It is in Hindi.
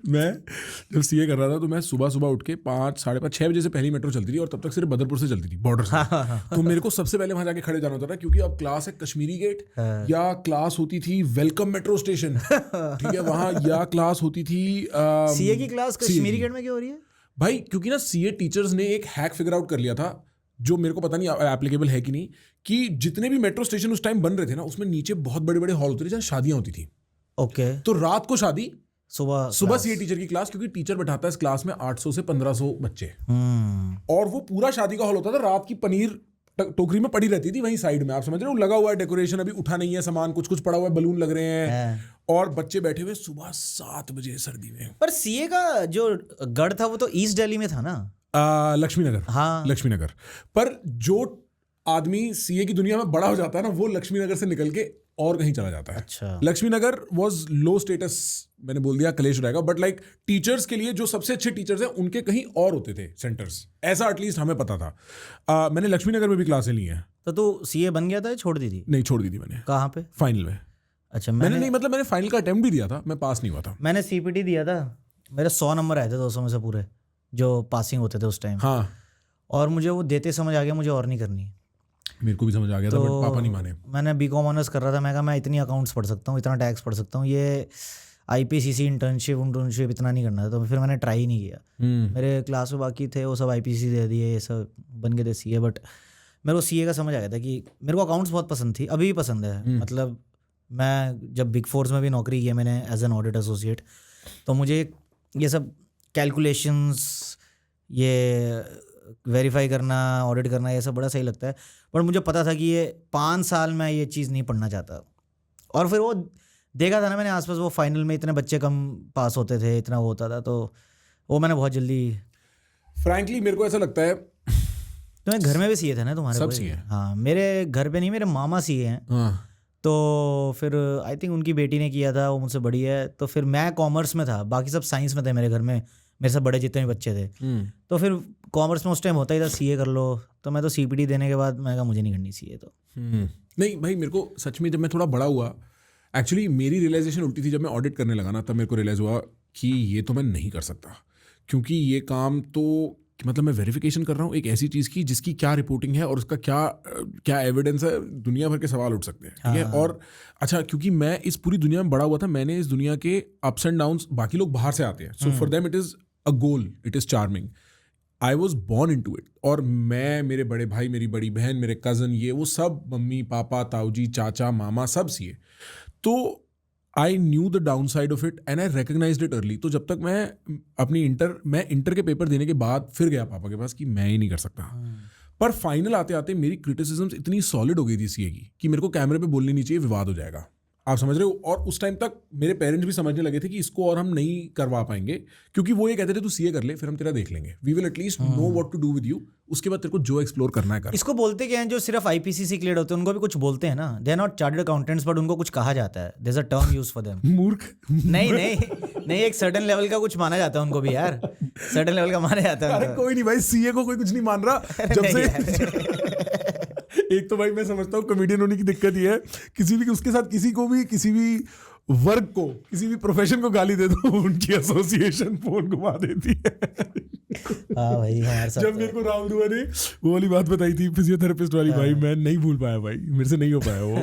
मैं जब सीए कर रहा था तो मैं सुबह सुबह उठ के 5, साढ़े 5, 6 बजे से पहली मेट्रो चलती थी और तब तक सिर्फ बदरपुर से चलती थी, बॉर्डर से। तो मेरे को सबसे पहले वहां जाके खड़े जाना होता था, क्योंकि अब क्लास है कश्मीरी गेट, या क्लास होती थी वेलकम मेट्रो स्टेशन, ठीक है वहां, या क्लास होती थी सीए की क्लास कश्मीरी गेट में क्यों हो रही है भाई? क्योंकि ना सीए टीचर्स ने एक हैक फिगर आउट कर लिया था, जो मेरे को पता नहीं एप्लीकेबल है कि नहीं, कि जितने भी मेट्रो स्टेशन उस टाइम बन रहे थे ना, उसमें नीचे बहुत बड़े बड़े हॉल होते थे जहाँ शादियां होती थी। ओके। तो रात को शादी, सुबह सीए टीचर की क्लास, क्योंकि टीचर बैठाता है इस क्लास में 800 से 1500 बच्चे, और वो पूरा शादी का हॉल होता था। रात की पनीर टोकरी में पड़ी रहती थी वहीं साइड में, आप समझ रहे हो, लगा हुआ है डेकोरेशन, अभी उठा नहीं है सामान, कुछ कुछ पड़ा हुआ है, बलून लग रहे हैं, और बच्चे बैठे हुए सुबह 7 बजे सर्दी में। पर सीए का जो गढ़ था वो तो ईस्ट दिल्ली में था ना, लक्ष्मी नगर। हाँ लक्ष्मी नगर। पर जो आदमी सीए की दुनिया में बड़ा हो जाता है ना, वो लक्ष्मी नगर से निकल के और कहीं चला जाता है। अच्छा। लक्ष्मी नगर वाज लो स्टेटस, मैंने बोल दिया कलेश रहेगा, बट लाइक टीचर्स के लिए जो सबसे अच्छे टीचर्स हैं उनके कहीं और होते थे सेंटर्स, ऐसा एटलीस्ट हमें पता था। मैंने लक्ष्मी नगर में भी क्लासें ली हैं। तो तू सीए बन गया था या छोड़ दी थी? नहीं, छोड़ दी थी मैंने। कहाँ पे? फाइनल में। अच्छा। मैंने नहीं, मतलब मैंने फाइनल का अटेम्प्ट भी दिया था, मैं पास नहीं हुआ था। मैंने सीपीटी दिया था, मेरे 100 नंबर आए थे 200 में से पूरे, जो पासिंग होते थे उस टाइम। हाँ, और मुझे वो देते समझ आ गया मुझे और नहीं करनी। मेरे को भी समझ आ गया था, बट पापा नहीं माने। मैंने बीकॉम ऑनर्स कर रहा था, मैं कहा मैं इतनी अकाउंट्स पढ़ सकता हूँ, इतना टैक्स पढ़ सकता हूँ, ये आईपीसीसी इंटर्नशिप इतना नहीं करना था, तो फिर मैंने ट्राई ही नहीं किया। मेरे क्लास में बाकी थे वो सब आईपीसीसी दे दिए, ये सब बन गए थे सीए। बट मेरे को सीए का समझ आ गया था कि मेरे को अकाउंट्स बहुत पसंद थी, अभी भी पसंद है। मतलब मैं जब बिग फोर्स में भी नौकरी की है मैंने एज एन ऑडिट एसोसिएट, तो मुझे ये सब कैलकुलेशंस, ये वेरीफाई करना, ऑडिट करना, ये सब बड़ा सही लगता है। पर मुझे पता था कि ये 5 साल में ये चीज़ नहीं पढ़ना चाहता। और फिर वो देखा था ना मैंने आसपास, वो फाइनल में इतने बच्चे कम पास होते थे, इतना वो होता था, तो वो मैंने बहुत जल्दी। फ्रैंकली मेरे को ऐसा लगता है, तुम्हें घर में भी सीए थे ना तुम्हारे? सब सीए। हाँ, मेरे घर पे नहीं, मेरे मामा सीए हैं। हाँ। तो फिर आई थिंक उनकी बेटी ने किया था, वो मुझसे बड़ी है। तो फिर मैं कॉमर्स में था, बाकी सब साइंस में थे मेरे घर में, मेरे से बड़े जितने भी बच्चे थे। तो फिर कॉमर्स में उस टाइम होता ही था सीए कर लो, तो मैं तो सीपीटी देने के बाद मैंने कहा मुझे नहीं करनी सीए। तो नहीं भाई, मेरे को सच में जब मैं थोड़ा बड़ा हुआ, एक्चुअली मेरी रियलाइजेशन उल्टी थी। जब मैं ऑडिट करने लगा ना, तब मेरे को रियलाइज़ हुआ कि ये तो मैं नहीं कर सकता, क्योंकि ये काम तो मतलब मैं वेरिफिकेशन कर रहा हूँ एक ऐसी चीज़ की जिसकी क्या रिपोर्टिंग है और उसका क्या एविडेंस है, दुनिया भर के सवाल उठ सकते हैं, ठीक है। और अच्छा, क्योंकि मैं इस पूरी दुनिया में बड़ा हुआ था, मैंने इस दुनिया के अप्स एंड डाउन्स, बाकी लोग बाहर से आते हैं, so for them it is a goal, it is charming. I was born into it. और मैं, मेरे बड़े भाई, मेरी बड़ी बहन, मेरे कज़न, ये वो सब, मम्मी पापा, ताऊजी, चाचा, मामा, सब सीए। तो I knew the downside of it and I recognised it early. तो जब तक मैं इंटर के पेपर देने के बाद फिर गया पापा के पास कि मैं ही नहीं कर सकता। पर फाइनल आते आते मेरी क्रिटिसिज्म्स इतनी सॉलिड हो गई थी सीए की कि मेरे को कैमरे पे बोलनी नहीं चाहिए, विवाद हो जाएगा, आप समझ रहे हो। और उस टाइम तक मेरे पेरेंट्स भी समझने लगे थे कि इसको और हम नहीं करवा पाएंगे, क्योंकि वो ये कहते थे तू सीए कर ले, फिर हम तेरा देख लेंगे, we will at least know what to do with you, उसके बाद तेरे को जो एक्सप्लोर करना है कर। इसको बोलते क्या हैं जो सिर्फ आईपीसीसी क्लियर होते हैं, उनको भी कुछ बोलते हैं ना, they are not chartered accountants, but उनको कुछ कहा जाता है, there is a term used for them. मूर्ख। नहीं, एक सर्टेन लेवल का कुछ माना जाता है उनको भी यार, सर्टेन लेवल का माना जाता है। अरे कोई नहीं भाई, सीए को कोई कुछ नहीं मान रहा जब से एक तो भाई मैं समझता हूँ कॉमेडियन होने की दिक्कत ये है, किसी भी उसके साथ किसी भी वर्ग को, किसी भी प्रोफेशन को गाली दे दो, उनकी एसोसिएशन फोन घुमा देती है। हाँ भाई, हमारे साथ जब मेरे को राम दुआ ने वो वाली बात बताई थी फिजियोथेरेपिस्ट वाली, भाई मैं नहीं भूल पाया भाई, मेरे से नहीं हो पाया वो।